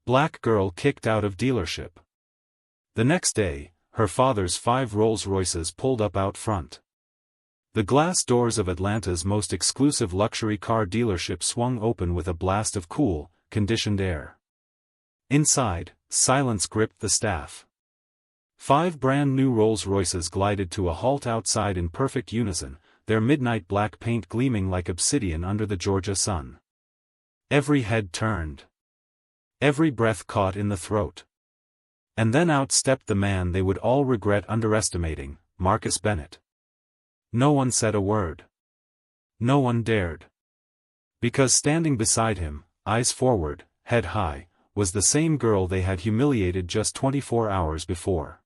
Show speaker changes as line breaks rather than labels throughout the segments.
Black girl kicked out of dealership. The next day, her father's 5 Rolls-Royces pulled up out front. The glass doors of Atlanta's most exclusive luxury car dealership swung open with a blast of cool, conditioned air. Inside, silence gripped the staff. 5 brand-new Rolls-Royces glided to a halt outside in perfect unison, their midnight black paint gleaming like obsidian under the Georgia sun. Every head turned. Every breath caught in the throat. And then out stepped the man they would all regret underestimating, Marcus Bennett. No one said a word. No one dared. Because standing beside him, eyes forward, head high, was the same girl they had humiliated just 24 hours before.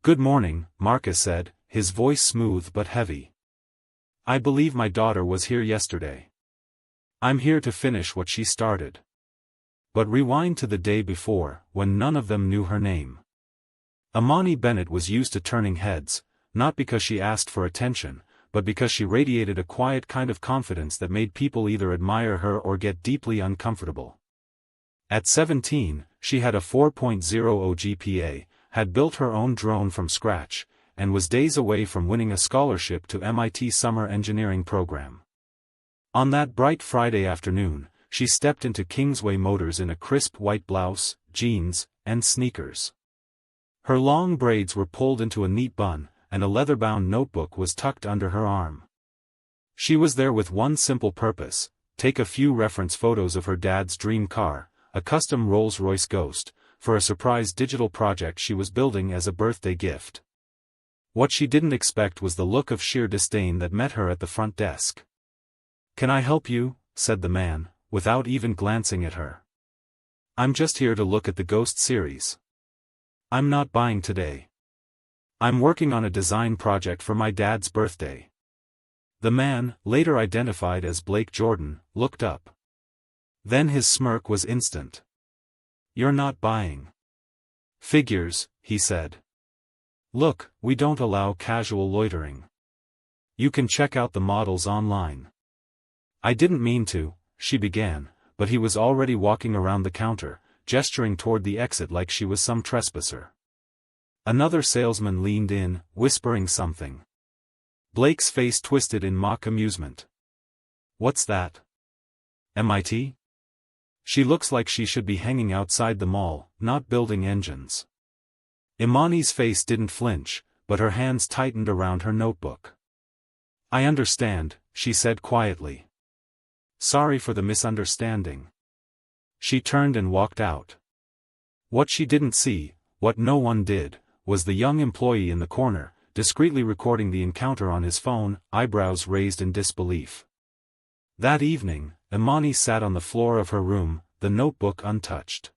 "Good morning," Marcus said, his voice smooth but heavy. "I believe my daughter was here yesterday. I'm here to finish what she started." But rewind to the day before, when none of them knew her name. Imani Bennett was used to turning heads, not because she asked for attention, but because she radiated a quiet kind of confidence that made people either admire her or get deeply uncomfortable. At 17, she had a 4.0 GPA, had built her own drone from scratch, and was days away from winning a scholarship to MIT summer engineering program. On that bright Friday afternoon, she stepped into Kingsway Motors in a crisp white blouse, jeans, and sneakers. Her long braids were pulled into a neat bun, and a leather-bound notebook was tucked under her arm. She was there with one simple purpose: take a few reference photos of her dad's dream car, a custom Rolls-Royce Ghost, for a surprise digital project she was building as a birthday gift. What she didn't expect was the look of sheer disdain that met her at the front desk. "Can I help you?" said the man, without even glancing at her. "I'm just here to look at the Ghost series. I'm not buying today. I'm working on a design project for my dad's birthday." The man, later identified as Blake Jordan, looked up. Then his smirk was instant. "You're not buying." "Figures," he said. "Look, we don't allow casual loitering. You can check out the models online." "I didn't mean to," she began, but he was already walking around the counter, gesturing toward the exit like she was some trespasser. Another salesman leaned in, whispering something. Blake's face twisted in mock amusement. "What's that? MIT? She looks like she should be hanging outside the mall, not building engines." Imani's face didn't flinch, but her hands tightened around her notebook. "I understand," she said quietly. "Sorry for the misunderstanding." She turned and walked out. What she didn't see, what no one did, was the young employee in the corner, discreetly recording the encounter on his phone, eyebrows raised in disbelief. That evening, Imani sat on the floor of her room, the notebook untouched.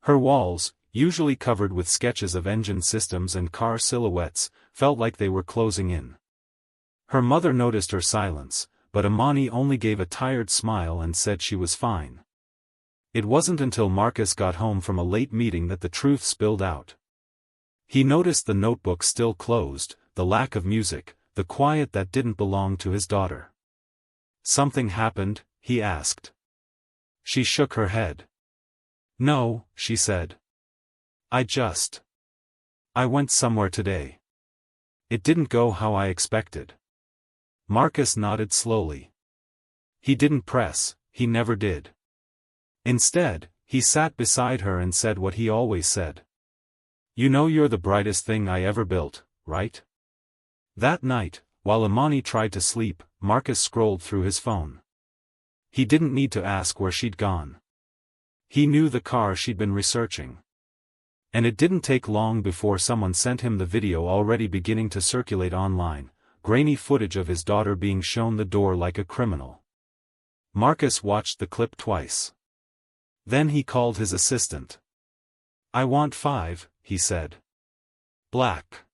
Her walls, usually covered with sketches of engine systems and car silhouettes, felt like they were closing in. Her mother noticed her silence, but Imani only gave a tired smile and said she was fine. It wasn't until Marcus got home from a late meeting that the truth spilled out. He noticed the notebook still closed, the lack of music, the quiet that didn't belong to his daughter. "Something happened?" he asked. She shook her head. "No," she said. I went somewhere today. It didn't go how I expected." Marcus nodded slowly. He didn't press, he never did. Instead, he sat beside her and said what he always said. "You know you're the brightest thing I ever built, right?" That night, while Imani tried to sleep, Marcus scrolled through his phone. He didn't need to ask where she'd gone. He knew the car she'd been researching. And it didn't take long before someone sent him the video already beginning to circulate online, grainy footage of his daughter being shown the door like a criminal. Marcus watched the clip twice. Then he called his assistant. "I want 5, he said. "Black.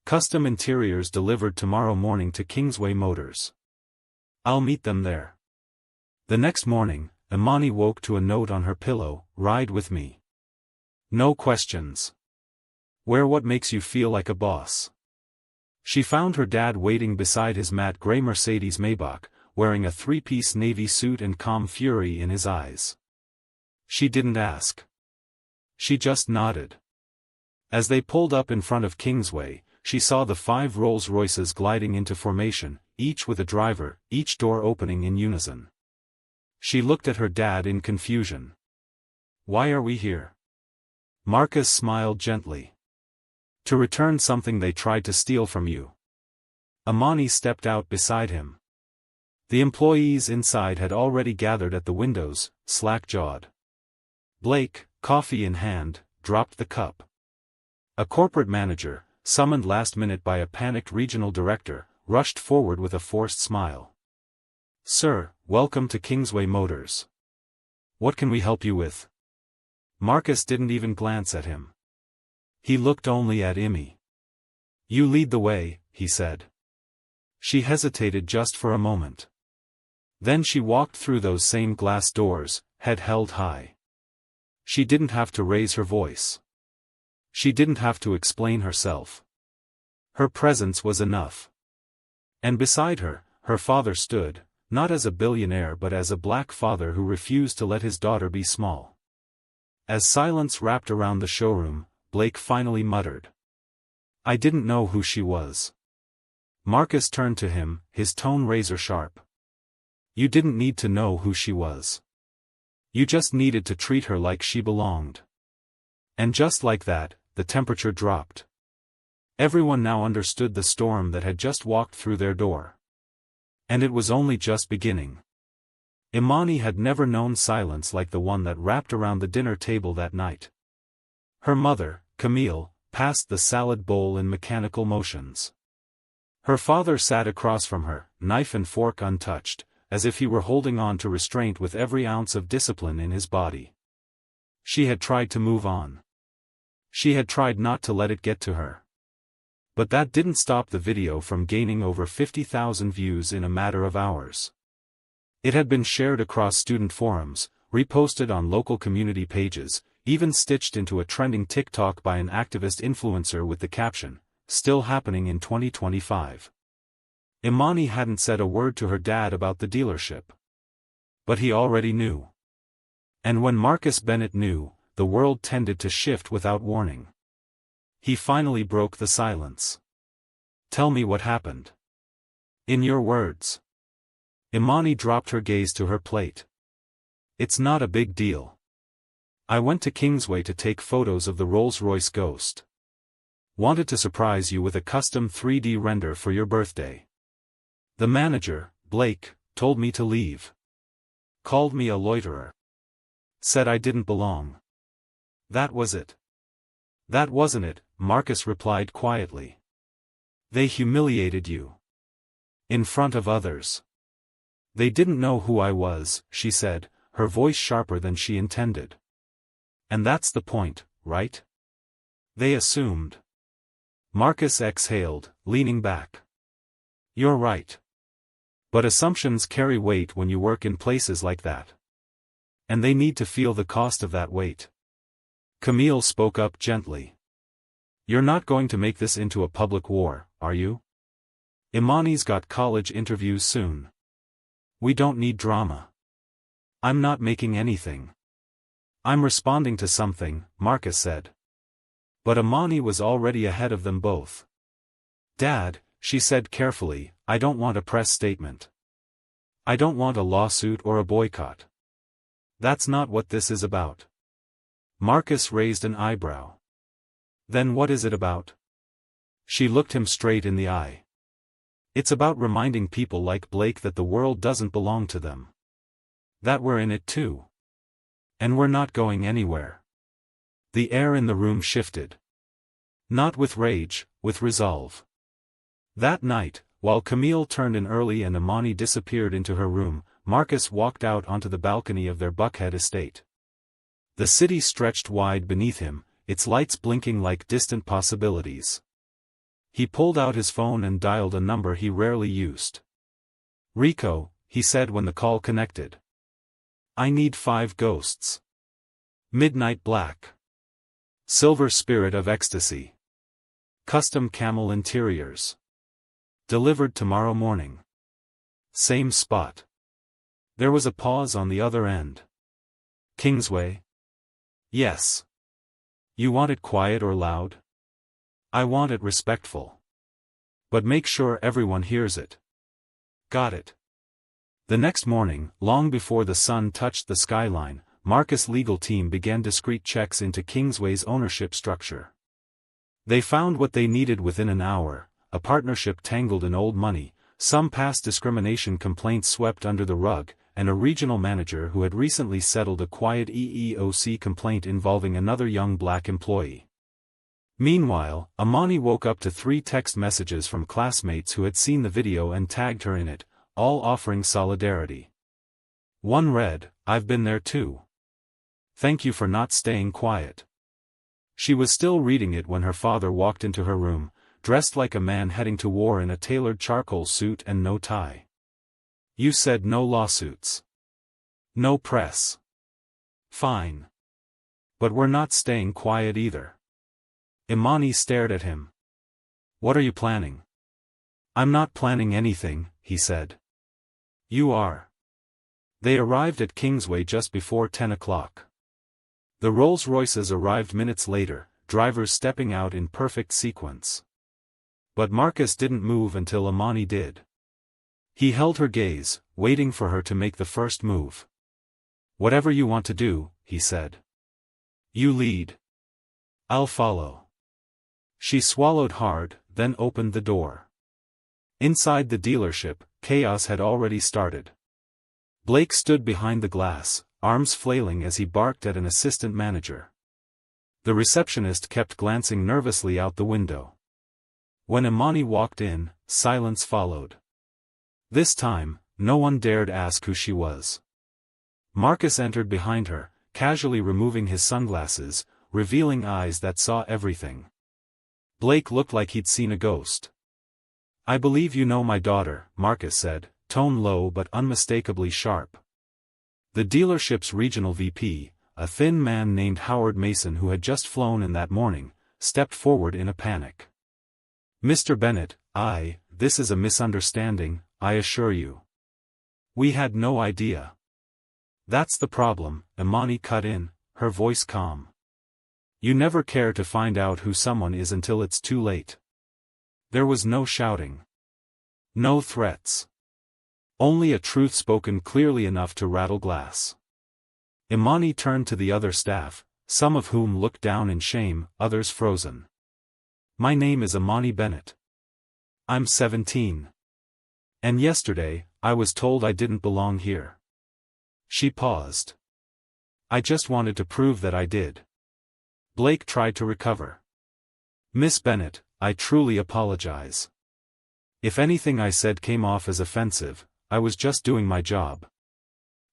Custom interiors delivered tomorrow morning to Kingsway Motors. I'll meet them there." The next morning, Imani woke to a note on her pillow, "Ride with me. No questions. Wear what makes you feel like a boss." She found her dad waiting beside his matte gray Mercedes Maybach, wearing a 3-piece navy suit and calm fury in his eyes. She didn't ask. She just nodded. As they pulled up in front of Kingsway, she saw the 5 Rolls-Royces gliding into formation, each with a driver, each door opening in unison. She looked at her dad in confusion. "Why are we here?" Marcus smiled gently. "To return something they tried to steal from you." Imani stepped out beside him. The employees inside had already gathered at the windows, slack-jawed. Blake, coffee in hand, dropped the cup. A corporate manager, summoned last minute by a panicked regional director, rushed forward with a forced smile. "Sir, welcome to Kingsway Motors. What can we help you with?" Marcus didn't even glance at him. He looked only at Imi. "You lead the way," he said. She hesitated just for a moment. Then she walked through those same glass doors, head held high. She didn't have to raise her voice. She didn't have to explain herself. Her presence was enough. And beside her, her father stood, not as a billionaire but as a black father who refused to let his daughter be small. As silence wrapped around the showroom, Blake finally muttered, "I didn't know who she was." Marcus turned to him, his tone razor-sharp. "You didn't need to know who she was. You just needed to treat her like she belonged." And just like that, the temperature dropped. Everyone now understood the storm that had just walked through their door. And it was only just beginning. Imani had never known silence like the one that wrapped around the dinner table that night. Her mother, Camille, passed the salad bowl in mechanical motions. Her father sat across from her, knife and fork untouched, as if he were holding on to restraint with every ounce of discipline in his body. She had tried to move on. She had tried not to let it get to her. But that didn't stop the video from gaining over 50,000 views in a matter of hours. It had been shared across student forums, reposted on local community pages, even stitched into a trending TikTok by an activist influencer with the caption, "Still happening in 2025. Imani hadn't said a word to her dad about the dealership. But he already knew. And when Marcus Bennett knew, the world tended to shift without warning. He finally broke the silence. "Tell me what happened. In your words." Imani dropped her gaze to her plate. "It's not a big deal. I went to Kingsway to take photos of the Rolls-Royce Ghost. Wanted to surprise you with a custom 3D render for your birthday. The manager, Blake, told me to leave. Called me a loiterer. Said I didn't belong. That was it." "That wasn't it," Marcus replied quietly. "They humiliated you. In front of others. They didn't know who I was," she said, her voice sharper than she intended. "And that's the point, right? They assumed." Marcus exhaled, leaning back. "You're right. But assumptions carry weight when you work in places like that. And they need to feel the cost of that weight." Camille spoke up gently. "You're not going to make this into a public war, are you? Imani's got college interviews soon. We don't need drama." "I'm not making anything. I'm responding to something," Marcus said. But Imani was already ahead of them both. "Dad," she said carefully, "I don't want a press statement. I don't want a lawsuit or a boycott. That's not what this is about." Marcus raised an eyebrow. "Then what is it about?" She looked him straight in the eye. "It's about reminding people like Blake that the world doesn't belong to them. That we're in it too. And we're not going anywhere." The air in the room shifted. Not with rage, with resolve. That night, while Camille turned in early and Imani disappeared into her room, Marcus walked out onto the balcony of their Buckhead estate. The city stretched wide beneath him, its lights blinking like distant possibilities. He pulled out his phone and dialed a number he rarely used. "Rico," he said when the call connected. "I need 5 ghosts. Midnight black. Silver spirit of ecstasy. Custom camel interiors. Delivered tomorrow morning. Same spot." There was a pause on the other end. Kingsway? Yes. You want it quiet or loud? I want it respectful. But make sure everyone hears it. Got it. The next morning, long before the sun touched the skyline, Marcus' legal team began discreet checks into Kingsway's ownership structure. They found what they needed within an hour: a partnership tangled in old money, some past discrimination complaints swept under the rug, and a regional manager who had recently settled a quiet EEOC complaint involving another young black employee. Meanwhile, Amani woke up to 3 text messages from classmates who had seen the video and tagged her in it, all offering solidarity. One read, "I've been there too. Thank you for not staying quiet." She was still reading it when her father walked into her room, dressed like a man heading to war in a tailored charcoal suit and no tie. "You said no lawsuits. No press. Fine. But we're not staying quiet either." Imani stared at him. "What are you planning?" "I'm not planning anything," he said. "You are." They arrived at Kingsway just before 10 o'clock. The Rolls-Royces arrived minutes later, drivers stepping out in perfect sequence. But Marcus didn't move until Imani did. He held her gaze, waiting for her to make the first move. "Whatever you want to do," he said. "You lead. I'll follow." She swallowed hard, then opened the door. Inside the dealership, chaos had already started. Blake stood behind the glass, arms flailing as he barked at an assistant manager. The receptionist kept glancing nervously out the window. When Imani walked in, silence followed. This time, no one dared ask who she was. Marcus entered behind her, casually removing his sunglasses, revealing eyes that saw everything. Blake looked like he'd seen a ghost. "I believe you know my daughter," Marcus said, tone low but unmistakably sharp. The dealership's regional VP, a thin man named Howard Mason who had just flown in that morning, stepped forward in a panic. "Mr. Bennett, this is a misunderstanding, I assure you. We had no idea." "That's the problem," Imani cut in, her voice calm. "You never care to find out who someone is until it's too late." There was no shouting. No threats. Only a truth spoken clearly enough to rattle glass. Imani turned to the other staff, some of whom looked down in shame, others frozen. "My name is Imani Bennett. I'm 17. And yesterday, I was told I didn't belong here." She paused. "I just wanted to prove that I did." Blake tried to recover. "Miss Bennett, I truly apologize. If anything I said came off as offensive, I was just doing my job."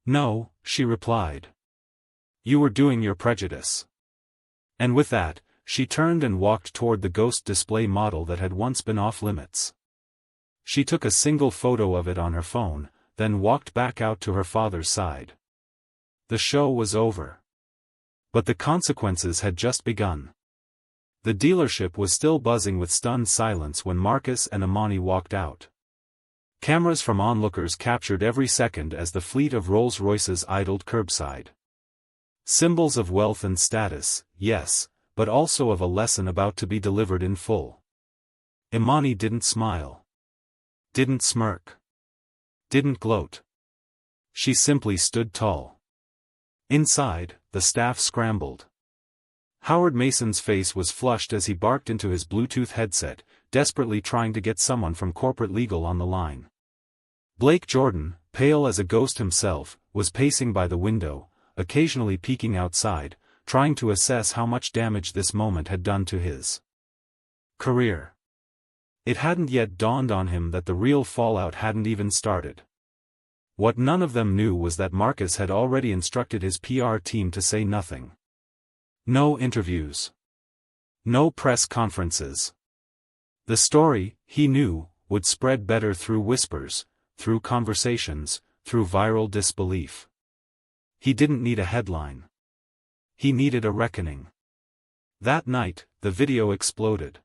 "No," she replied. "You were doing your prejudice." And with that, she turned and walked toward the ghost display model that had once been off limits. She took a single photo of it on her phone, then walked back out to her father's side. The show was over. But the consequences had just begun. The dealership was still buzzing with stunned silence when Marcus and Imani walked out. Cameras from onlookers captured every second as the fleet of Rolls-Royces idled curbside. Symbols of wealth and status, yes, but also of a lesson about to be delivered in full. Imani didn't smile. Didn't smirk. Didn't gloat. She simply stood tall. Inside, the staff scrambled. Howard Mason's face was flushed as he barked into his Bluetooth headset, desperately trying to get someone from corporate legal on the line. Blake Jordan, pale as a ghost himself, was pacing by the window, occasionally peeking outside, trying to assess how much damage this moment had done to his career. It hadn't yet dawned on him that the real fallout hadn't even started. What none of them knew was that Marcus had already instructed his PR team to say nothing. No interviews. No press conferences. The story, he knew, would spread better through whispers, through conversations, through viral disbelief. He didn't need a headline. He needed a reckoning. That night, the video exploded.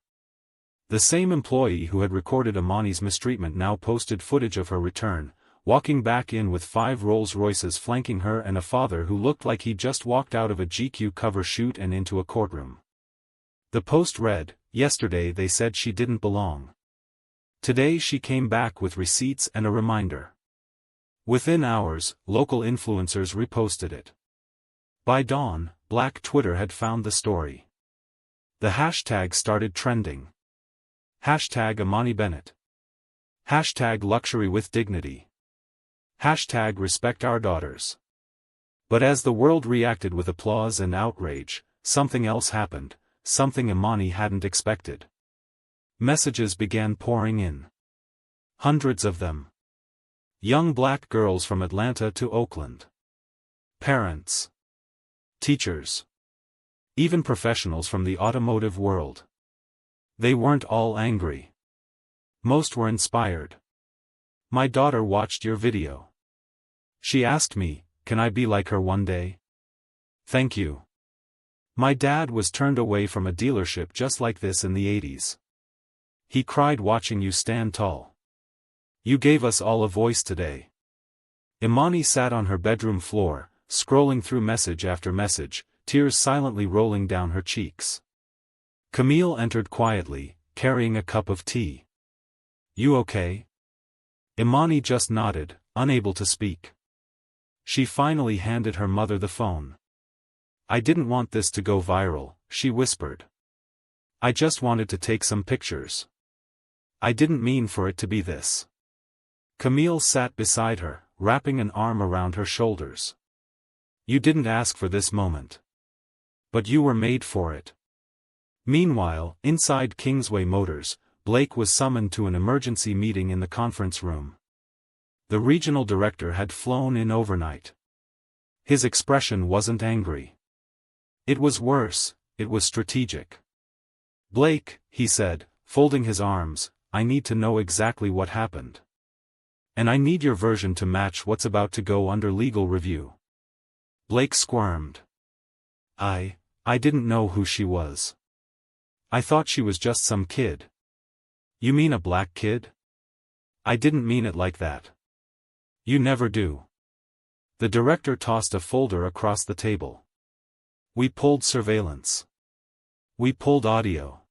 The same employee who had recorded Imani's mistreatment now posted footage of her return, walking back in with 5 Rolls-Royces flanking her and a father who looked like he just walked out of a GQ cover shoot and into a courtroom. The Post read, "Yesterday they said she didn't belong. Today she came back with receipts and a reminder." Within hours, local influencers reposted it. By dawn, Black Twitter had found the story. The hashtag started trending. Hashtag Imani Bennett. Hashtag Luxury with Dignity. Hashtag Respect Our Daughters. But as the world reacted with applause and outrage, something else happened, something Imani hadn't expected. Messages began pouring in. Hundreds of them. Young black girls from Atlanta to Oakland. Parents. Teachers. Even professionals from the automotive world. They weren't all angry. Most were inspired. "My daughter watched your video. She asked me, can I be like her one day? Thank you. My dad was turned away from a dealership just like this in the 80s. He cried watching you stand tall. You gave us all a voice today." Imani sat on her bedroom floor, scrolling through message after message, tears silently rolling down her cheeks. Camille entered quietly, carrying a cup of tea. "You okay?" Imani just nodded, unable to speak. She finally handed her mother the phone. "I didn't want this to go viral," she whispered. "I just wanted to take some pictures. I didn't mean for it to be this." Camille sat beside her, wrapping an arm around her shoulders. "You didn't ask for this moment. But you were made for it." Meanwhile, inside Kingsway Motors, Blake was summoned to an emergency meeting in the conference room. The regional director had flown in overnight. His expression wasn't angry. It was worse, it was strategic. "Blake," he said, folding his arms, "I need to know exactly what happened. And I need your version to match what's about to go under legal review." Blake squirmed. I didn't know who she was. I thought she was just some kid." "You mean a black kid?" "I didn't mean it like that. You never do." The director tossed a folder across the table. "We pulled surveillance. We pulled audio.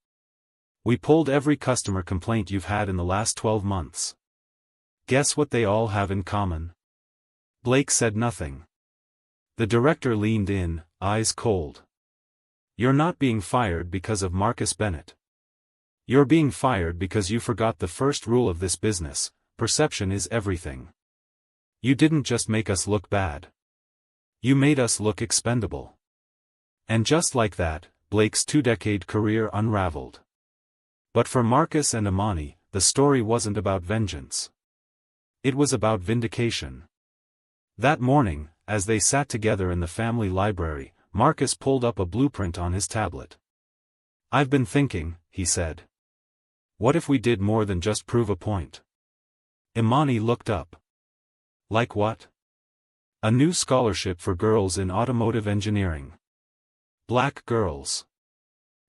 We pulled every customer complaint you've had in the last 12 months. Guess what they all have in common?" Blake said nothing. The director leaned in, eyes cold. "You're not being fired because of Marcus Bennett. You're being fired because you forgot the first rule of this business: perception is everything. You didn't just make us look bad. You made us look expendable." And just like that, Blake's 2-decade career unraveled. But for Marcus and Imani, the story wasn't about vengeance. It was about vindication. That morning, as they sat together in the family library, Marcus pulled up a blueprint on his tablet. "I've been thinking," he said. "What if we did more than just prove a point?" Imani looked up. "Like what?" "A new scholarship for girls in automotive engineering. Black girls.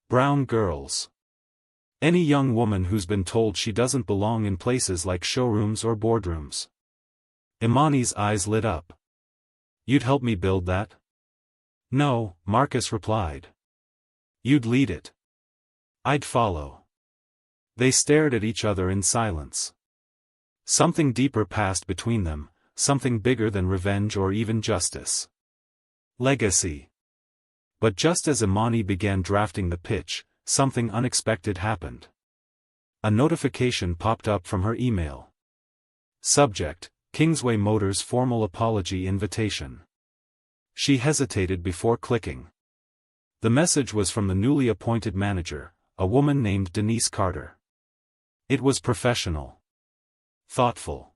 Brown girls. Any young woman who's been told she doesn't belong in places like showrooms or boardrooms." Imani's eyes lit up. "You'd help me build that?" "No," Marcus replied. "You'd lead it. I'd follow." They stared at each other in silence. Something deeper passed between them, something bigger than revenge or even justice. Legacy. But just as Imani began drafting the pitch, something unexpected happened. A notification popped up from her email. Subject: Kingsway Motors formal apology invitation. She hesitated before clicking. The message was from the newly appointed manager, a woman named Denise Carter. It was professional. Thoughtful.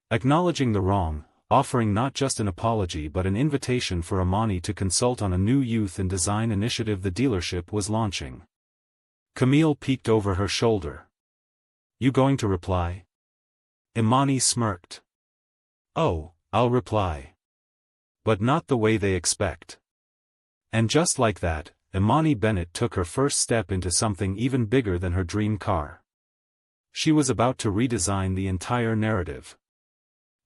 Acknowledging the wrong, offering not just an apology but an invitation for Imani to consult on a new youth and design initiative the dealership was launching. Camille peeked over her shoulder. "You going to reply?" Imani smirked. "Oh, I'll reply. But not the way they expect." And just like that, Imani Bennett took her first step into something even bigger than her dream car. She was about to redesign the entire narrative.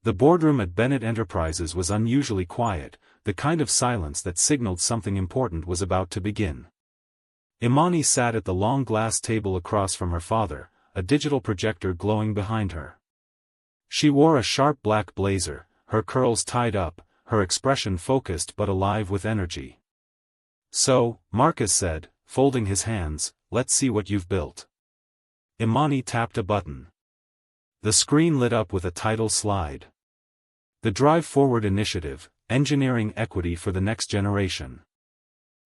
The boardroom at Bennett Enterprises was unusually quiet, the kind of silence that signaled something important was about to begin. Imani sat at the long glass table across from her father, a digital projector glowing behind her. She wore a sharp black blazer, her curls tied up, her expression focused but alive with energy. "So," Marcus said, folding his hands, "let's see what you've built." Imani tapped a button. The screen lit up with a title slide. "The Drive Forward Initiative, Engineering Equity for the Next Generation."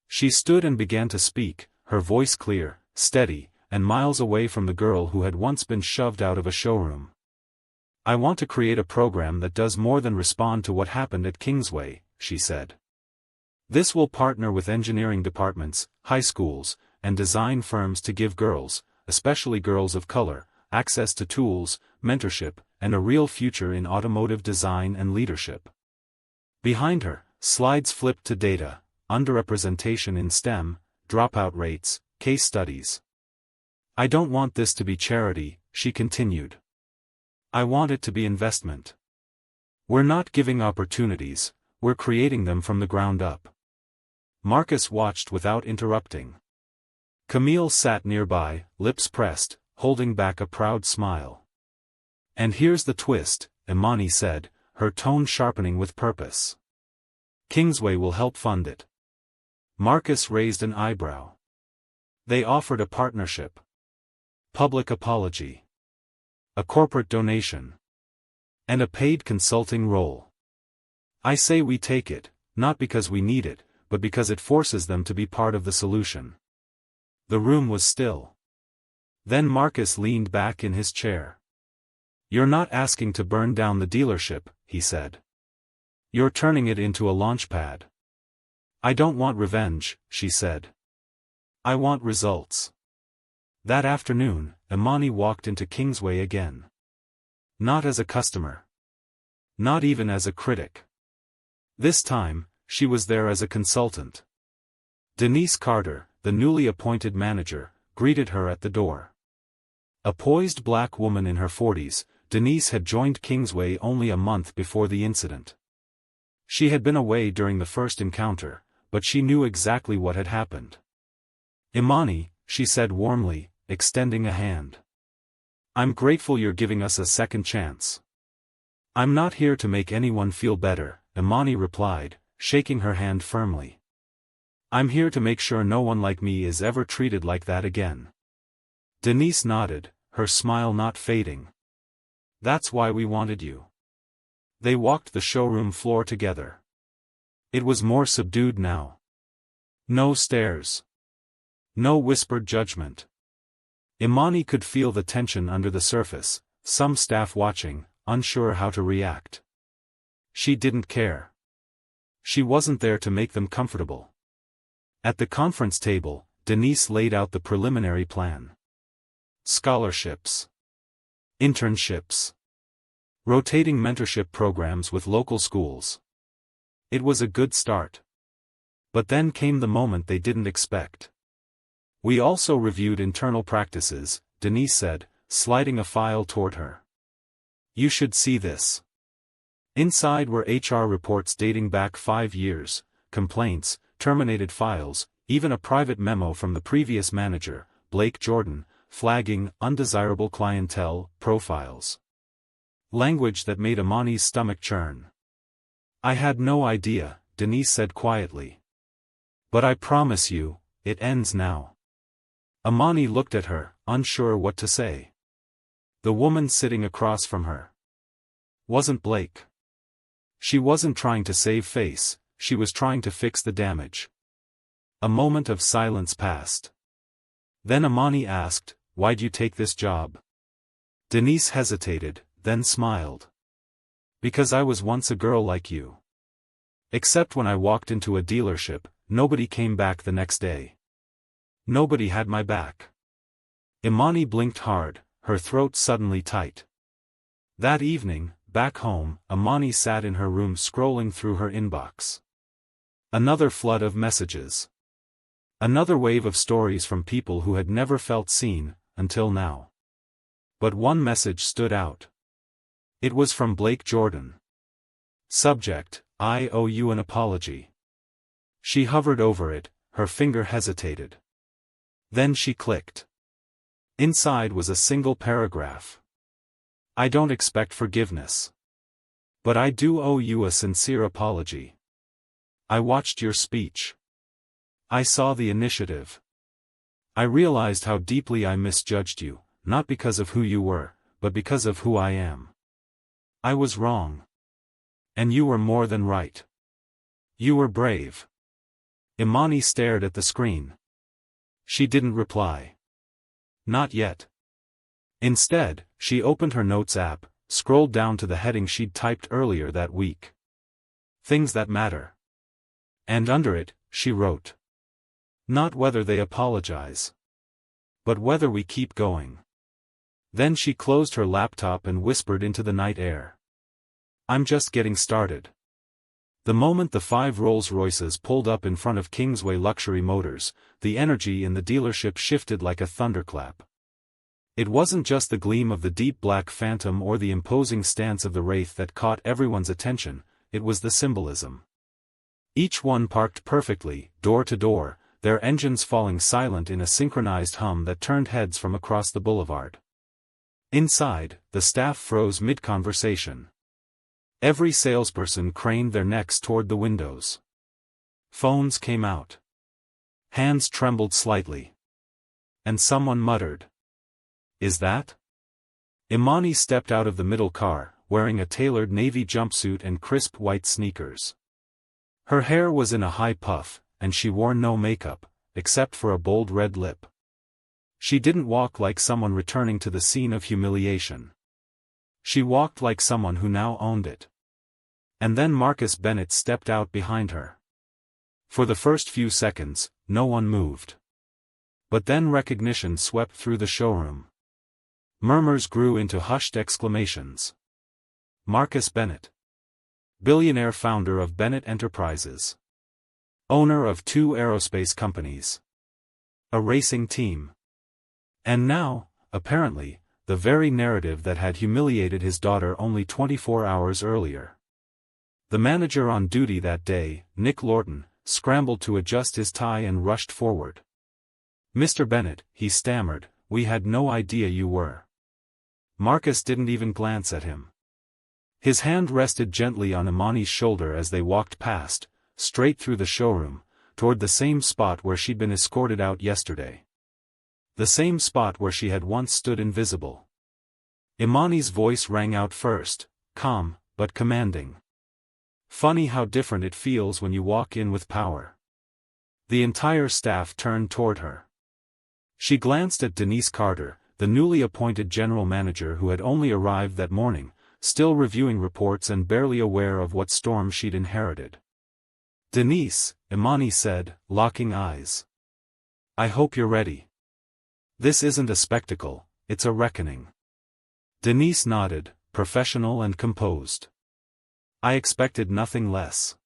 She stood and began to speak, her voice clear, steady, and miles away from the girl who had once been shoved out of a showroom. "I want to create a program that does more than respond to what happened at Kingsway," she said. "This will partner with engineering departments, high schools, and design firms to give girls, especially girls of color, access to tools, mentorship, and a real future in automotive design and leadership." Behind her, slides flipped to data, underrepresentation in STEM, dropout rates, case studies. "I don't want this to be charity," she continued. "I want it to be investment. We're not giving opportunities, we're creating them from the ground up." Marcus watched without interrupting. Camille sat nearby, lips pressed, holding back a proud smile. "And here's the twist," Imani said, her tone sharpening with purpose. "Kingsway will help fund it." Marcus raised an eyebrow. They offered a partnership. Public apology. A corporate donation. And a paid consulting role. "I say we take it, not because we need it, but because it forces them to be part of the solution." The room was still. Then Marcus leaned back in his chair. "You're not asking to burn down the dealership," he said. "You're turning it into a launchpad." "I don't want revenge," she said. "I want results." That afternoon, Imani walked into Kingsway again. Not as a customer. Not even as a critic. This time, she was there as a consultant. Denise Carter, the newly appointed manager, greeted her at the door. A poised black woman in her 40s, Denise had joined Kingsway only a month before the incident. She had been away during the first encounter, but she knew exactly what had happened. "Imani," she said warmly, extending a hand. "I'm grateful you're giving us a second chance." "I'm not here to make anyone feel better," Imani replied, shaking her hand firmly. "I'm here to make sure no one like me is ever treated like that again." Denise nodded, her smile not fading. "That's why we wanted you." They walked the showroom floor together. It was more subdued now. No stares. No whispered judgment. Imani could feel the tension under the surface, some staff watching, unsure how to react. She didn't care. She wasn't there to make them comfortable. At the conference table, Denise laid out the preliminary plan. Scholarships. Internships. Rotating mentorship programs with local schools. It was a good start. But then came the moment they didn't expect. "We also reviewed internal practices," Denise said, sliding a file toward her. "You should see this." Inside were HR reports dating back 5 years, complaints, terminated files, even a private memo from the previous manager, Blake Jordan, flagging undesirable clientele profiles. Language that made Imani's stomach churn. "I had no idea," Denise said quietly. "But I promise you, it ends now." Imani looked at her, unsure what to say. The woman sitting across from her wasn't Blake. She wasn't trying to save face, she was trying to fix the damage. A moment of silence passed. Then Imani asked, "Why'd you take this job?" Denise hesitated, then smiled. "Because I was once a girl like you. Except when I walked into a dealership, nobody came back the next day. Nobody had my back." Imani blinked hard, her throat suddenly tight. That evening, back home, Imani sat in her room scrolling through her inbox. Another flood of messages. Another wave of stories from people who had never felt seen, until now. But one message stood out. It was from Blake Jordan. Subject: I owe you an apology. She hovered over it, her finger hesitated. Then she clicked. Inside was a single paragraph. I don't expect forgiveness. But I do owe you a sincere apology. I watched your speech. I saw the initiative. I realized how deeply I misjudged you, not because of who you were, but because of who I am. I was wrong. And you were more than right. You were brave. Imani stared at the screen. She didn't reply. Not yet. Instead, she opened her notes app, scrolled down to the heading she'd typed earlier that week. Things that matter. And under it, she wrote. Not whether they apologize. But whether we keep going. Then she closed her laptop and whispered into the night air. I'm just getting started. The moment the 5 Rolls-Royces pulled up in front of Kingsway Luxury Motors, the energy in the dealership shifted like a thunderclap. It wasn't just the gleam of the deep black Phantom or the imposing stance of the Wraith that caught everyone's attention, it was the symbolism. Each one parked perfectly, door to door, their engines falling silent in a synchronized hum that turned heads from across the boulevard. Inside, the staff froze mid-conversation. Every salesperson craned their necks toward the windows. Phones came out. Hands trembled slightly. And someone muttered. Is that? Imani stepped out of the middle car, wearing a tailored navy jumpsuit and crisp white sneakers. Her hair was in a high puff, and she wore no makeup, except for a bold red lip. She didn't walk like someone returning to the scene of humiliation. She walked like someone who now owned it. And then Marcus Bennett stepped out behind her. For the first few seconds, no one moved. But then recognition swept through the showroom. Murmurs grew into hushed exclamations. Marcus Bennett. Billionaire founder of Bennett Enterprises. Owner of 2 aerospace companies. A racing team. And now, apparently, the very narrative that had humiliated his daughter only 24 hours earlier. The manager on duty that day, Nick Lorton, scrambled to adjust his tie and rushed forward. Mr. Bennett, he stammered, we had no idea you were. Marcus didn't even glance at him. His hand rested gently on Imani's shoulder as they walked past, straight through the showroom, toward the same spot where she'd been escorted out yesterday. The same spot where she had once stood invisible. Imani's voice rang out first, calm, but commanding. Funny how different it feels when you walk in with power. The entire staff turned toward her. She glanced at Denise Carter, the newly appointed general manager who had only arrived that morning, still reviewing reports and barely aware of what storm she'd inherited. Denise, Imani said, locking eyes. I hope you're ready. This isn't a spectacle, it's a reckoning. Denise nodded, professional and composed. I expected nothing less.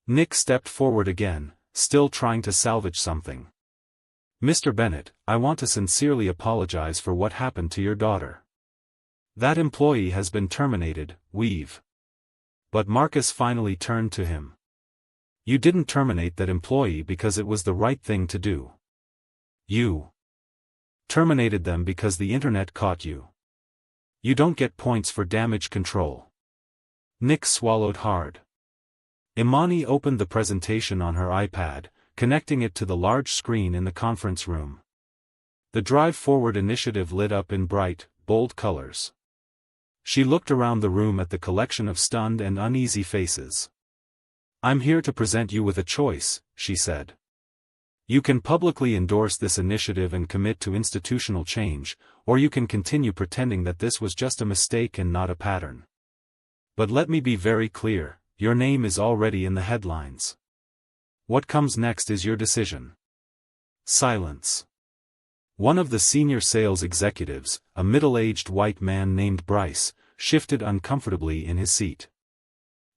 Nick stepped forward again, still trying to salvage something. Mr. Bennett, I want to sincerely apologize for what happened to your daughter. That employee has been terminated, we've. But Marcus finally turned to him. You didn't terminate that employee because it was the right thing to do. You terminated them because the internet caught you. You don't get points for damage control. Nick swallowed hard. Imani opened the presentation on her iPad, connecting it to the large screen in the conference room. The Drive Forward initiative lit up in bright, bold colors. She looked around the room at the collection of stunned and uneasy faces. I'm here to present you with a choice, she said. You can publicly endorse this initiative and commit to institutional change, or you can continue pretending that this was just a mistake and not a pattern. But let me be very clear, your name is already in the headlines. What comes next is your decision. Silence. One of the senior sales executives, a middle-aged white man named Bryce, shifted uncomfortably in his seat.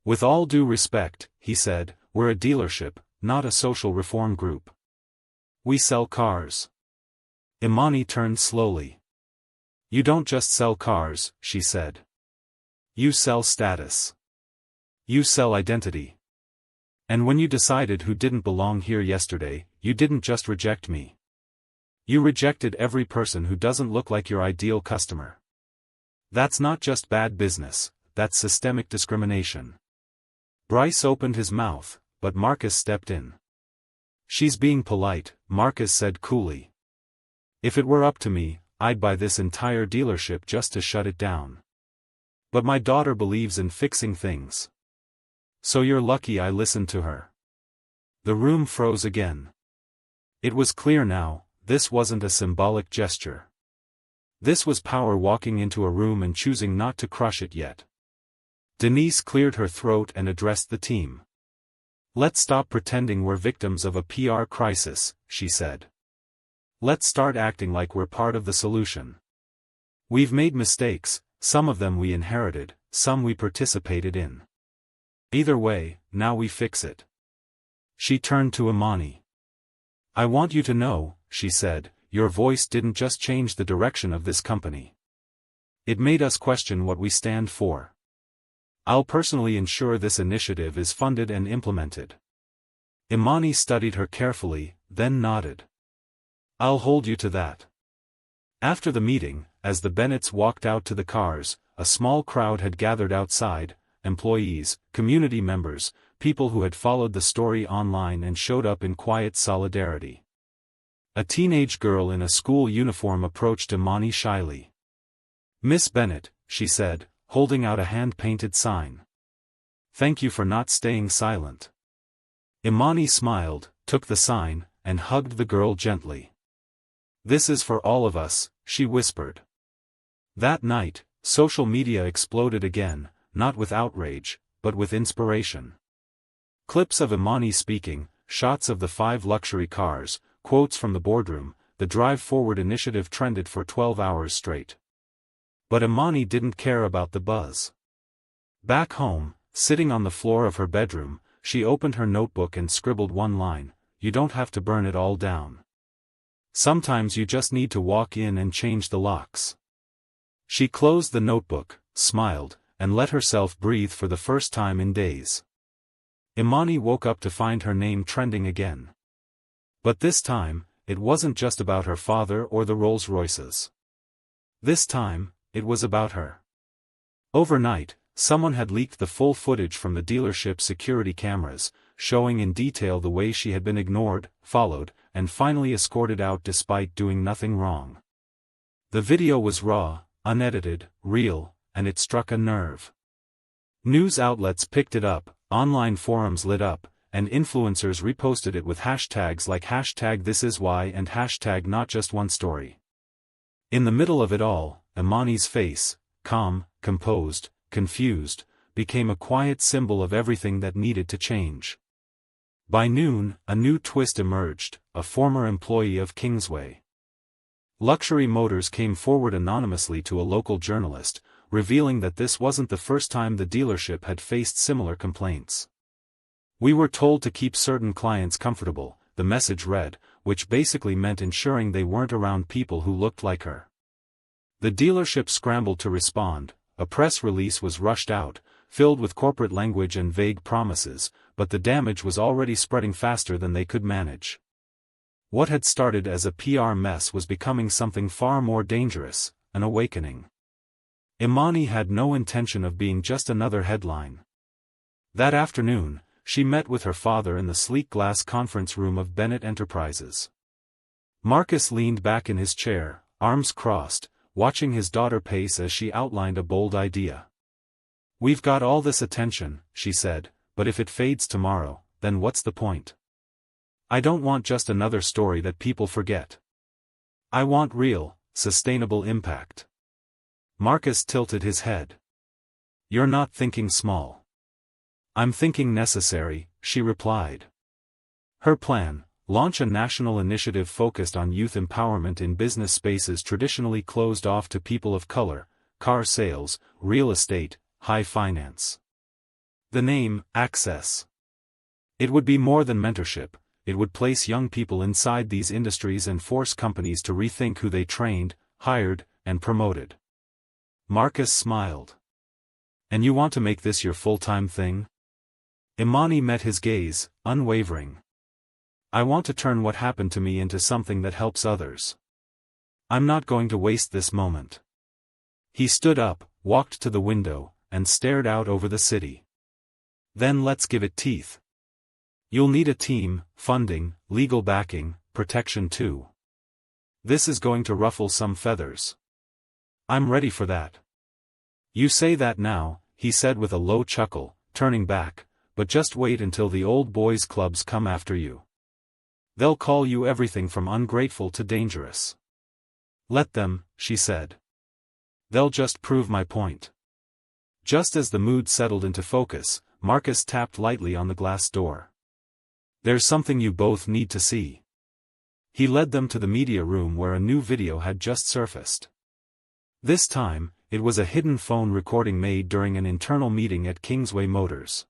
With all due respect, he said, we're a dealership, not a social reform group. We sell cars. Imani turned slowly. You don't just sell cars, she said. You sell status. You sell identity. And when you decided who didn't belong here yesterday, you didn't just reject me. You rejected every person who doesn't look like your ideal customer. That's not just bad business, that's systemic discrimination. Bryce opened his mouth, but Marcus stepped in. She's being polite, Marcus said coolly. If it were up to me, I'd buy this entire dealership just to shut it down. But my daughter believes in fixing things. So you're lucky I listened to her. The room froze again. It was clear now, this wasn't a symbolic gesture. This was power walking into a room and choosing not to crush it yet. Denise cleared her throat and addressed the team. Let's stop pretending we're victims of a PR crisis, she said. Let's start acting like we're part of the solution. We've made mistakes, some of them we inherited, some we participated in. Either way, now we fix it. She turned to Imani. I want you to know, she said, your voice didn't just change the direction of this company. It made us question what we stand for. I'll personally ensure this initiative is funded and implemented. Imani studied her carefully, then nodded. I'll hold you to that. After the meeting, as the Bennetts walked out to the cars, a small crowd had gathered outside, employees, community members, people who had followed the story online and showed up in quiet solidarity. A teenage girl in a school uniform approached Imani shyly. Miss Bennett, she said, holding out a hand-painted sign. Thank you for not staying silent. Imani smiled, took the sign, and hugged the girl gently. This is for all of us, she whispered. That night, social media exploded again, not with outrage, but with inspiration. Clips of Imani speaking, shots of the 5 luxury cars, quotes from the boardroom, the Drive Forward initiative trended for 12 hours straight. But Imani didn't care about the buzz. Back home, sitting on the floor of her bedroom, she opened her notebook and scribbled one line, you don't have to burn it all down. Sometimes you just need to walk in and change the locks. She closed the notebook, smiled, and let herself breathe for the first time in days. Imani woke up to find her name trending again. But this time, it wasn't just about her father or the Rolls-Royces. This time, it was about her. Overnight, someone had leaked the full footage from the dealership security cameras, showing in detail the way she had been ignored, followed, and finally escorted out despite doing nothing wrong. The video was raw, unedited, real, and it struck a nerve. News outlets picked it up, online forums lit up, and influencers reposted it with hashtags like #ThisIsWhy and #NotJustOneStory. In the middle of it all, Imani's face, calm, composed, confused, became a quiet symbol of everything that needed to change. By noon, a new twist emerged, a former employee of Kingsway Luxury Motors came forward anonymously to a local journalist, revealing that this wasn't the first time the dealership had faced similar complaints. We were told to keep certain clients comfortable, the message read, which basically meant ensuring they weren't around people who looked like her. The dealership scrambled to respond, a press release was rushed out, filled with corporate language and vague promises, but the damage was already spreading faster than they could manage. What had started as a PR mess was becoming something far more dangerous, an awakening. Imani had no intention of being just another headline. That afternoon, she met with her father in the sleek glass conference room of Bennett Enterprises. Marcus leaned back in his chair, arms crossed, watching his daughter pace as she outlined a bold idea. We've got all this attention, she said, but if it fades tomorrow, then what's the point? I don't want just another story that people forget. I want real, sustainable impact. Marcus tilted his head. You're not thinking small. I'm thinking necessary, she replied. Her plan, launch a national initiative focused on youth empowerment in business spaces traditionally closed off to people of color, car sales, real estate, high finance. The name, Access. It would be more than mentorship, it would place young people inside these industries and force companies to rethink who they trained, hired, and promoted. Marcus smiled. And you want to make this your full-time thing? Imani met his gaze, unwavering. I want to turn what happened to me into something that helps others. I'm not going to waste this moment. He stood up, walked to the window, and stared out over the city. Then let's give it teeth. You'll need a team, funding, legal backing, protection too. This is going to ruffle some feathers. I'm ready for that. You say that now, he said with a low chuckle, turning back, but just wait until the old boys' clubs come after you. They'll call you everything from ungrateful to dangerous. Let them, she said. They'll just prove my point. Just as the mood settled into focus, Marcus tapped lightly on the glass door. There's something you both need to see. He led them to the media room where a new video had just surfaced. This time, it was a hidden phone recording made during an internal meeting at Kingsway Motors.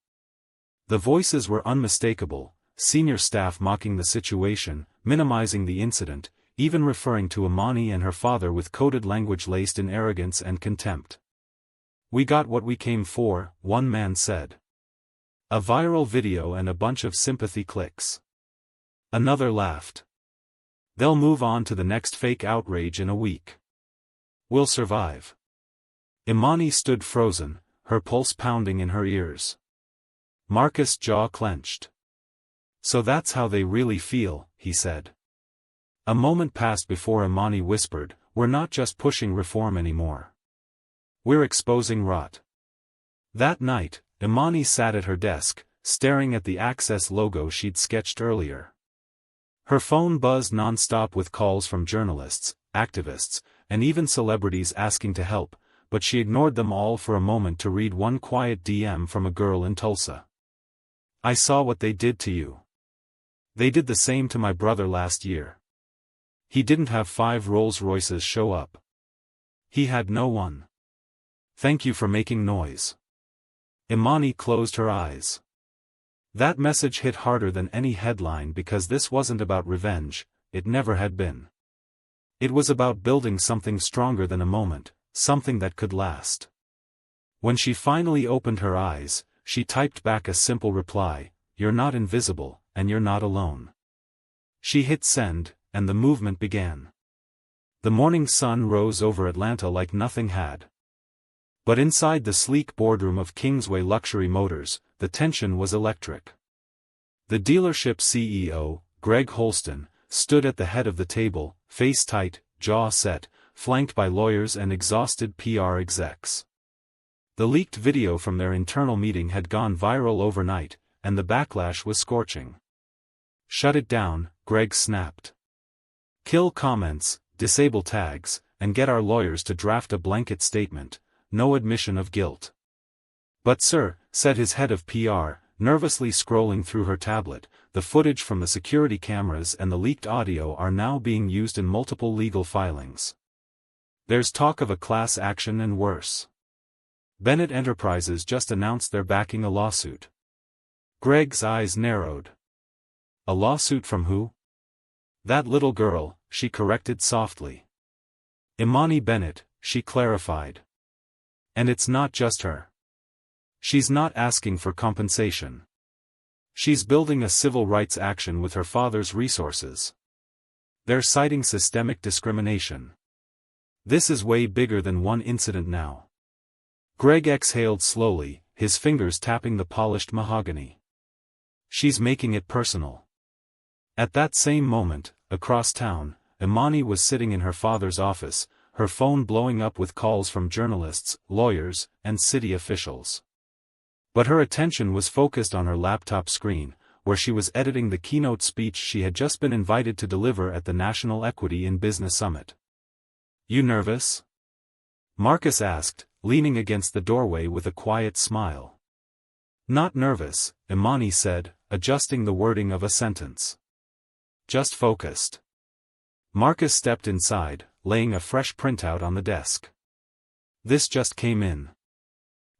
The voices were unmistakable, senior staff mocking the situation, minimizing the incident, even referring to Imani and her father with coded language laced in arrogance and contempt. We got what we came for, one man said. A viral video and a bunch of sympathy clicks. Another laughed. They'll move on to the next fake outrage in a week. We'll survive. Imani stood frozen, her pulse pounding in her ears. Marcus' jaw clenched. So that's how they really feel, he said. A moment passed before Imani whispered, we're not just pushing reform anymore. We're exposing rot. That night, Imani sat at her desk, staring at the Access logo she'd sketched earlier. Her phone buzzed non-stop with calls from journalists, activists, and even celebrities asking to help, but she ignored them all for a moment to read one quiet DM from a girl in Tulsa. I saw what they did to you. They did the same to my brother last year. He didn't have 5 Rolls-Royces show up. He had no one. Thank you for making noise. Imani closed her eyes. That message hit harder than any headline because this wasn't about revenge, it never had been. It was about building something stronger than a moment, something that could last. When she finally opened her eyes, she typed back a simple reply, you're not invisible, and you're not alone. She hit send, and the movement began. The morning sun rose over Atlanta like nothing had. But inside the sleek boardroom of Kingsway Luxury Motors, the tension was electric. The dealership CEO, Greg Holston, stood at the head of the table, face tight, jaw set, flanked by lawyers and exhausted PR execs. The leaked video from their internal meeting had gone viral overnight, and the backlash was scorching. Shut it down, Greg snapped. Kill comments, disable tags, and get our lawyers to draft a blanket statement, no admission of guilt. But sir, said his head of PR, nervously scrolling through her tablet, the footage from the security cameras and the leaked audio are now being used in multiple legal filings. There's talk of a class action and worse. Bennett Enterprises just announced they're backing a lawsuit. Greg's eyes narrowed. A lawsuit from who? That little girl, she corrected softly. Imani Bennett, she clarified. And it's not just her. She's not asking for compensation. She's building a civil rights action with her father's resources. They're citing systemic discrimination. This is way bigger than one incident now. Greg exhaled slowly, his fingers tapping the polished mahogany. She's making it personal. At that same moment, across town, Imani was sitting in her father's office, her phone blowing up with calls from journalists, lawyers, and city officials. But her attention was focused on her laptop screen, where she was editing the keynote speech she had just been invited to deliver at the National Equity in Business Summit. You nervous? Marcus asked, leaning against the doorway with a quiet smile. Not nervous, Imani said, adjusting the wording of a sentence. Just focused. Marcus stepped inside, laying a fresh printout on the desk. This just came in.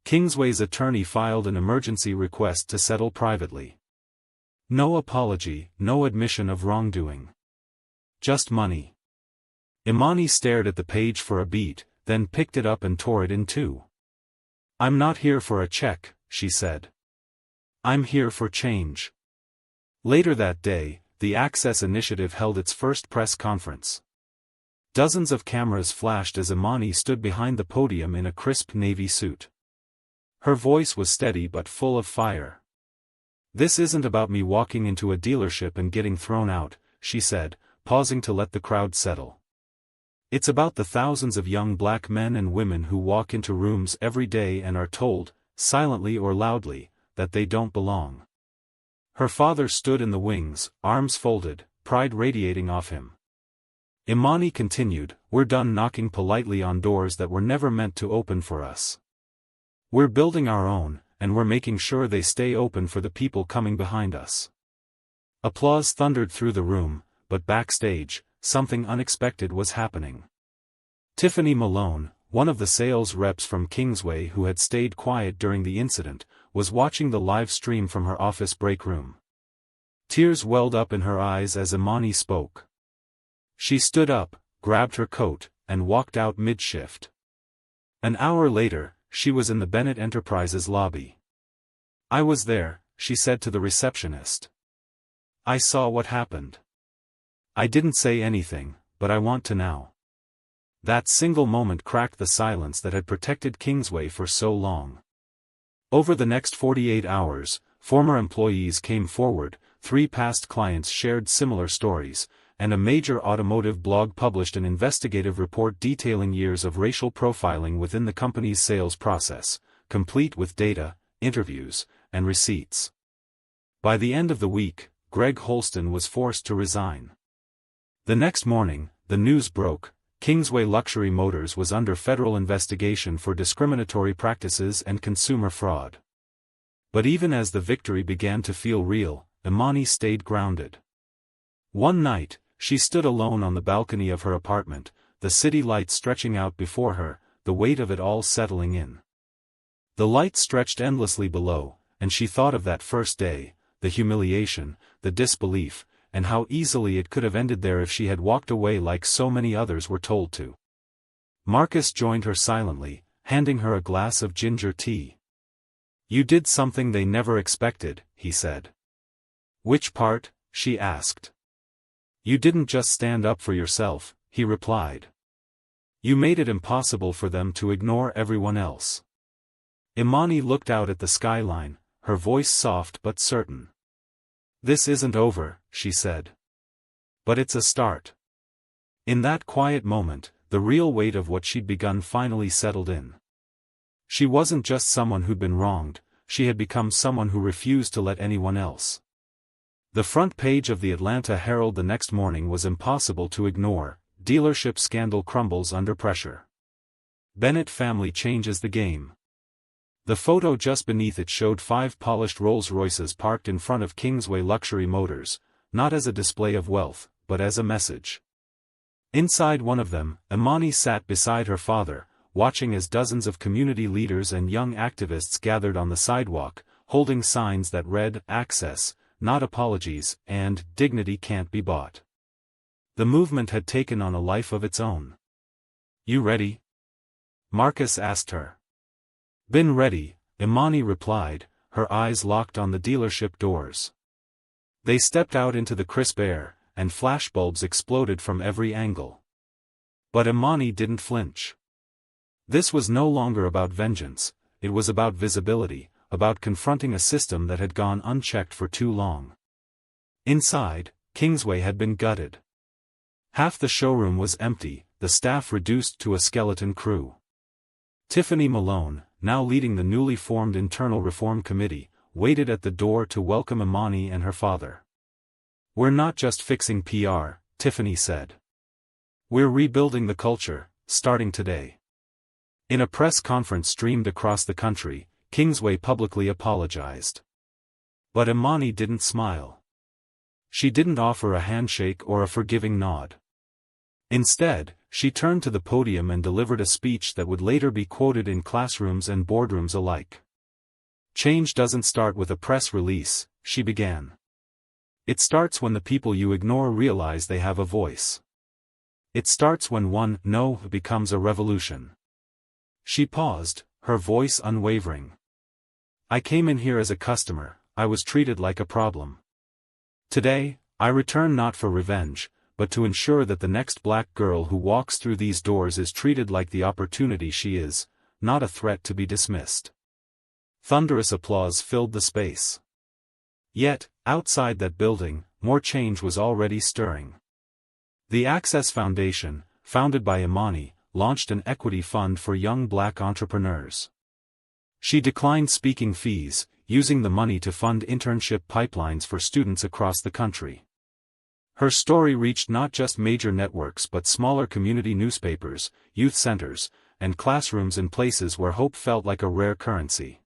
Kingsway's attorney filed an emergency request to settle privately. No apology, no admission of wrongdoing. Just money. Imani stared at the page for a beat, then picked it up and tore it in two. "I'm not here for a check," she said. "I'm here for change." Later that day, the Access Initiative held its first press conference. Dozens of cameras flashed as Imani stood behind the podium in a crisp navy suit. Her voice was steady but full of fire. "This isn't about me walking into a dealership and getting thrown out," she said, pausing to let the crowd settle. "It's about the thousands of young black men and women who walk into rooms every day and are told, silently or loudly, that they don't belong." Her father stood in the wings, arms folded, pride radiating off him. Imani continued, "We're done knocking politely on doors that were never meant to open for us. We're building our own, and we're making sure they stay open for the people coming behind us." Applause thundered through the room, but backstage, something unexpected was happening. Tiffany Malone, one of the sales reps from Kingsway who had stayed quiet during the incident, was watching the live stream from her office break room. Tears welled up in her eyes as Imani spoke. She stood up, grabbed her coat, and walked out mid-shift. An hour later, she was in the Bennett Enterprises lobby. "I was there," she said to the receptionist. "I saw what happened. I didn't say anything, but I want to now." That single moment cracked the silence that had protected Kingsway for so long. Over the next 48 hours, former employees came forward, 3 past clients shared similar stories, and a major automotive blog published an investigative report detailing years of racial profiling within the company's sales process, complete with data, interviews, and receipts. By the end of the week, Greg Holston was forced to resign. The next morning, the news broke: Kingsway Luxury Motors was under federal investigation for discriminatory practices and consumer fraud. But even as the victory began to feel real, Imani stayed grounded. One night, she stood alone on the balcony of her apartment, the city lights stretching out before her, the weight of it all settling in. The lights stretched endlessly below, and she thought of that first day, the humiliation, the disbelief, and how easily it could have ended there if she had walked away like so many others were told to. Marcus joined her silently, handing her a glass of ginger tea. "You did something they never expected," he said. "Which part?" she asked. "You didn't just stand up for yourself," he replied. "You made it impossible for them to ignore everyone else." Imani looked out at the skyline, her voice soft but certain. "This isn't over," she said. "But it's a start." In that quiet moment, the real weight of what she'd begun finally settled in. She wasn't just someone who'd been wronged, she had become someone who refused to let anyone else. The front page of the Atlanta Herald the next morning was impossible to ignore: "Dealership scandal crumbles under pressure. Bennett family changes the game." The photo just beneath it showed 5 polished Rolls-Royces parked in front of Kingsway Luxury Motors, not as a display of wealth, but as a message. Inside one of them, Imani sat beside her father, watching as dozens of community leaders and young activists gathered on the sidewalk, holding signs that read, "Access, not apologies," and "Dignity can't be bought." The movement had taken on a life of its own. "You ready?" Marcus asked her. "Been ready," Imani replied, her eyes locked on the dealership doors. They stepped out into the crisp air, and flashbulbs exploded from every angle. But Imani didn't flinch. This was no longer about vengeance, it was about visibility, about confronting a system that had gone unchecked for too long. Inside, Kingsway had been gutted. Half the showroom was empty, the staff reduced to a skeleton crew. Tiffany Malone, now leading the newly formed Internal Reform Committee, waited at the door to welcome Imani and her father. "We're not just fixing PR," Tiffany said. "We're rebuilding the culture, starting today." In a press conference streamed across the country, Kingsway publicly apologized. But Imani didn't smile. She didn't offer a handshake or a forgiving nod. Instead, she turned to the podium and delivered a speech that would later be quoted in classrooms and boardrooms alike. "Change doesn't start with a press release," she began. "It starts when the people you ignore realize they have a voice. It starts when one no becomes a revolution." She paused, her voice unwavering. "I came in here as a customer, I was treated like a problem. Today, I return not for revenge, but to ensure that the next black girl who walks through these doors is treated like the opportunity she is, not a threat to be dismissed." Thunderous applause filled the space. Yet, outside that building, more change was already stirring. The Access Foundation, founded by Imani, launched an equity fund for young black entrepreneurs. She declined speaking fees, using the money to fund internship pipelines for students across the country. Her story reached not just major networks but smaller community newspapers, youth centers, and classrooms in places where hope felt like a rare currency.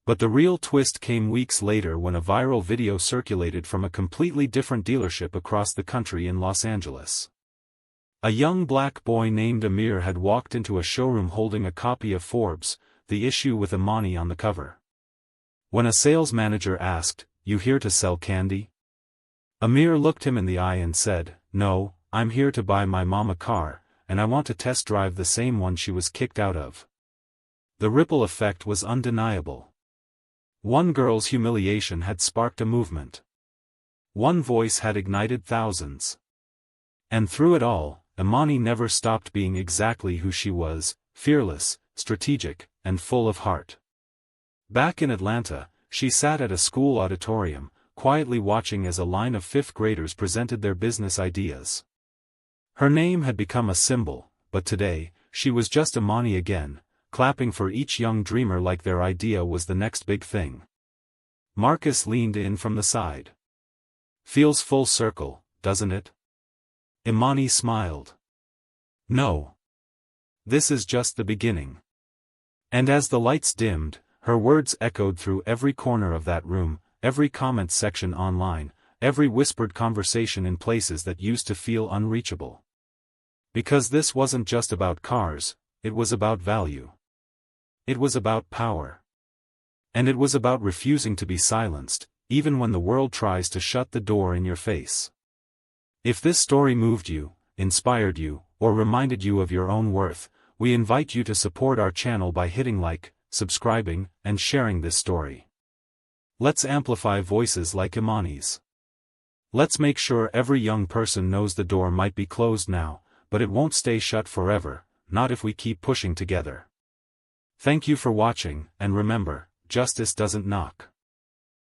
But the real twist came weeks later when a viral video circulated from a completely different dealership across the country in Los Angeles. A young black boy named Amir had walked into a showroom holding a copy of Forbes, the issue with Imani on the cover. When a sales manager asked, "You here to sell candy?" Amir looked him in the eye and said, "No, I'm here to buy my mom a car, and I want to test drive the same one she was kicked out of." The ripple effect was undeniable. One girl's humiliation had sparked a movement. One voice had ignited thousands. And through it all, Imani never stopped being exactly who she was, fearless, strategic, and full of heart. Back in Atlanta, she sat at a school auditorium, quietly watching as a line of fifth graders presented their business ideas. Her name had become a symbol, but today, she was just Imani again, clapping for each young dreamer like their idea was the next big thing. Marcus leaned in from the side. "Feels full circle, doesn't it?" Imani smiled. "No. This is just the beginning." And as the lights dimmed, her words echoed through every corner of that room, every comment section online, every whispered conversation in places that used to feel unreachable. Because this wasn't just about cars, it was about value. It was about power. And it was about refusing to be silenced, even when the world tries to shut the door in your face. If this story moved you, inspired you, or reminded you of your own worth, we invite you to support our channel by hitting like, subscribing, and sharing this story. Let's amplify voices like Imani's. Let's make sure every young person knows the door might be closed now, but it won't stay shut forever, not if we keep pushing together. Thank you for watching, and remember, justice doesn't knock.